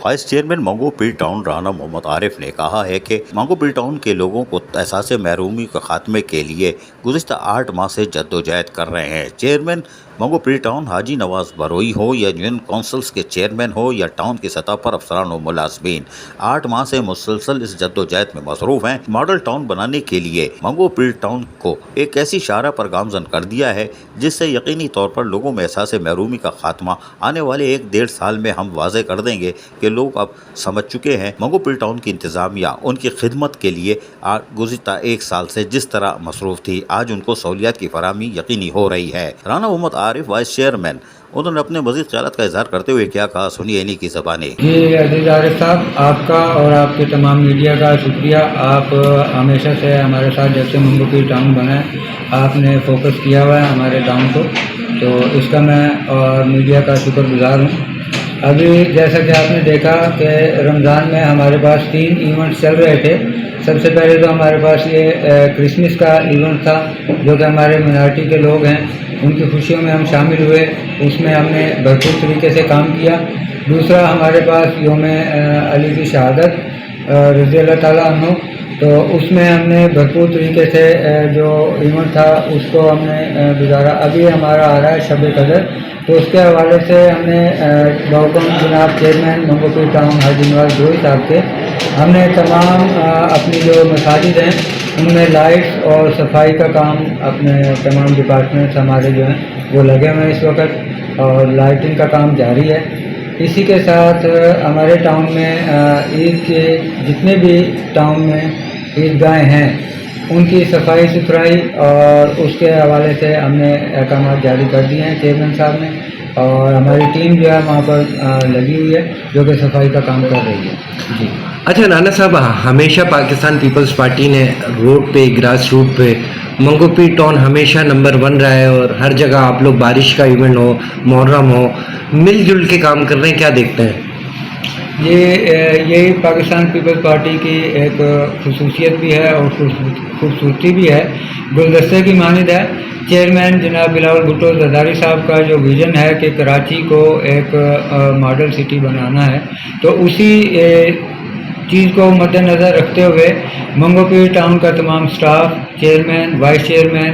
Vice chairman मंगो पीर town Rana Mohammad Arif ने कहा है कि मंगो पीर टाउन के लोगों को एहसास महरूमी के खात्मे के लिए गुज़िश्ता 8 माह से जद्दोजहद कर रहे हैं। चेयरमैन मंगो पीर टाउन हाजी नवाज बरोई हो या यूनियन काउंसिल्स के चेयरमैन हो या टाउन की सतह पर अफसरान और मुलाजमीन 8 माह से मुसलसल इस जद्दोजहद में मसरूफ हैं। मॉडल टाउन बनाने के लिए मंगो पीर टाउन को एक ऐसी शारा पर गामजन कर दिया है जिससे यकीनी तौर पर लोगों में एहसास महरूमी का खात्मा आने वाले 1-1.5 साल में हम वाज़े कर देंगे कि लोग अब समझ चुके हैं मंगो पीर टाउन की इंतज़ामिया उनकी खिदमत के लिए गुज़िश्ता 1 साल से जिस तरह मसरूफ़ थी, आज उनको सहूलियात की फराहमी यकीनी हो रही है। राना मोहम्मद आरिफ वाइस चेयरमैन उन्होंने अपने मज़ीद ख़यालात का इज़हार करते हुए क्या कहा, सुनिए इन्हीं की ज़बानी। जी अजीज़ आरिफ साहब, आपका और आपके तमाम मीडिया का शुक्रिया। आप हमेशा से हमारे साथ जब से मंगो पीर टाउन बना है आपने फोकस किया हुआ है हमारे टाउन को, तो इसका मैं और मीडिया का शुक्रगुजार हूँ। अभी जैसा कि आपने देखा कि रमज़ान में हमारे पास 3 इवेंट्स चल रहे थे। सबसे पहले तो हमारे पास ये क्रिसमस का इवेंट था जो कि हमारे मिनारिटी के लोग हैं उनकी खुशियों में हम शामिल हुए, उसमें हमने भरपूर तरीके से काम किया। दूसरा हमारे पास योम अली की शहादत रज़ी अल्लाह ताला अन्हु, तो उसमें हमने भरपूर तरीके से जो इवेंट था उसको हमने गुजारा। अभी हमारा आ रहा है शब कदर, तो उसके हवाले से हमने बहुकम जनाब चेयरमैन मंगो पीर टाउन हाजी नवाज बरोई साहब के हमने तमाम अपनी जो मसाजिद हैं उनमें लाइट्स और सफाई का काम अपने तमाम डिपार्टमेंट्स हमारे जो हैं वो लगे हुए हैं इस वक्त, और लाइटिंग का काम जारी है। इसी के साथ हमारे टाउन में ईद के जितने भी टाउन में ईदगाहें हैं उनकी सफाई सुथराई और उसके हवाले से हमने अहकाम जारी कर दिए हैं चेयरमैन साहब ने, और हमारी टीम जो है वहाँ पर लगी हुई है जो कि सफाई का काम कर रही है। जी अच्छा राना साहब, हमेशा पाकिस्तान पीपल्स पार्टी ने रोड पे ग्रास रूट पे मंगो पीर टाउन हमेशा नंबर 1 रहा है, और हर जगह आप लोग बारिश का इवेंट हो, मुहर्रम हो, मिलजुल के काम कर रहे हैं, क्या देखते हैं? यही पाकिस्तान पीपल्स पार्टी की एक खसूसियत भी है और खूबसूरती भी है, गुलदस्ते की मानिद है। चेयरमैन जनाब बिलावल भुट्टो जरदारी साहब का जो विज़न है कि कराची को एक मॉडल सिटी बनाना है, तो उसी चीज़ को मद्देनज़र रखते हुए मंगो पीर टाउन का तमाम स्टाफ, चेयरमैन, वाइस चेयरमैन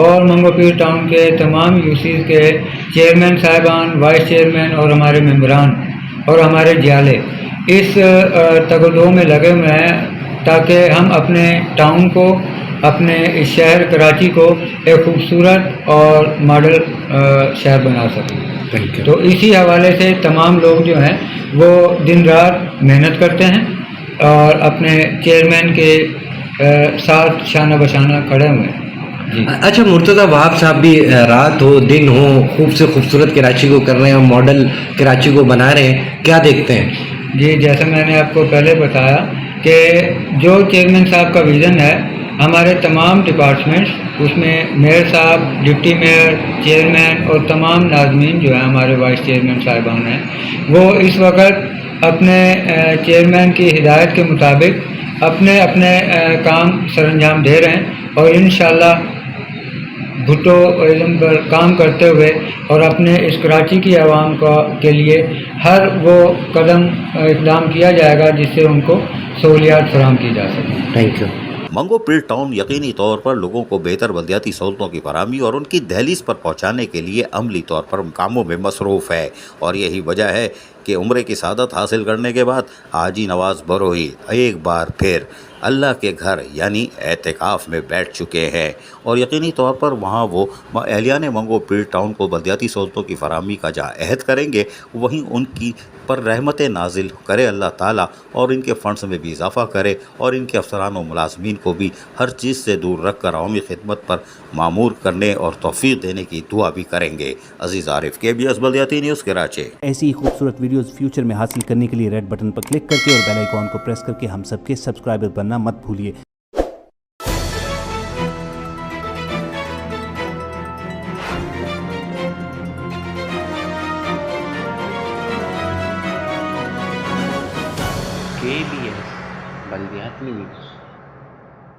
और मंगो पीर टाउन के तमाम यूसीज़ के चेयरमैन साहिबान, वाइस चेयरमैन और हमारे मेंबरान और हमारे जियाले इस तगदो में लगे हुए हैं ताकि हम अपने टाउन को, अपने इस शहर कराची को एक खूबसूरत और मॉडल शहर बना सकें। तो इसी हवाले से तमाम लोग जो हैं वो दिन रात मेहनत करते हैं और अपने चेयरमैन के साथ शाना बशाना खड़े हुए हैं। अच्छा मुर्तज़ा वहाब साहब भी रात हो दिन हो खूब से खूबसूरत कराची को कर रहे हैं और मॉडल कराची को बना रहे हैं, क्या देखते हैं? जी जैसा मैंने आपको पहले बताया कि जो चेयरमैन साहब का विज़न है, हमारे तमाम डिपार्टमेंट्स उसमें मेयर साहब, डिप्टी मेयर, चेयरमैन और तमाम नाज़मीन जो है हमारे वाइस चेयरमैन साहिबान हैं, वो इस वक्त अपने चेयरमैन की हिदायत के मुताबिक अपने अपने काम सरअंजाम दे रहे हैं, और इंशाअल्लाह भुट्टो इज़्म पर काम करते हुए और अपने इस कराची की आवाम के लिए हर वो कदम इक़दाम किया जाएगा जिससे उनको सहूलियात फराहम की जा सके। Thank you. मंगो पीर टाउन यकीनी तौर पर लोगों को बेहतर बल्दियाती सहूलतों की फराहमी और उनकी दहलीज पर पहुँचाने के लिए अमली तौर पर कामों में मसरूफ़ है, और यही वजह है कि उम्रे की सादत हासिल करने के बाद हाजी नवाज बरोई एक बार फिर अल्लाह के घर यानी एतिकाफ़ में बैठ चुके हैं, और यकीनी तौर पर वहाँ वो अहलियान मंगो पीर टाउन को बल्दियाती सहूलतों की फराहमी का जहाँ अहद करेंगे वहीं उनकी पर रहमत नाजिल करे अल्लाह ताला, और इनके फंड्स में भी इजाफ़ा करे और इनके अफसरान और मुलाजमीन को भी हर चीज़ से दूर रख कर अवामी खिदमत पर मामूर करने और तौफीक देने की दुआ भी करेंगे। अजीज़ आरिफ, KBS बल्दियाती न्यूज़ कराची। ऐसी ही खूबसूरत वीडियोस फ्यूचर में हासिल करने के लिए रेड बटन पर क्लिक करके और बेल आइकॉन को प्रेस करके हम सबके सब्सक्राइबर बनना मत भूलिए। KBS बल्दियाती न्यूज़।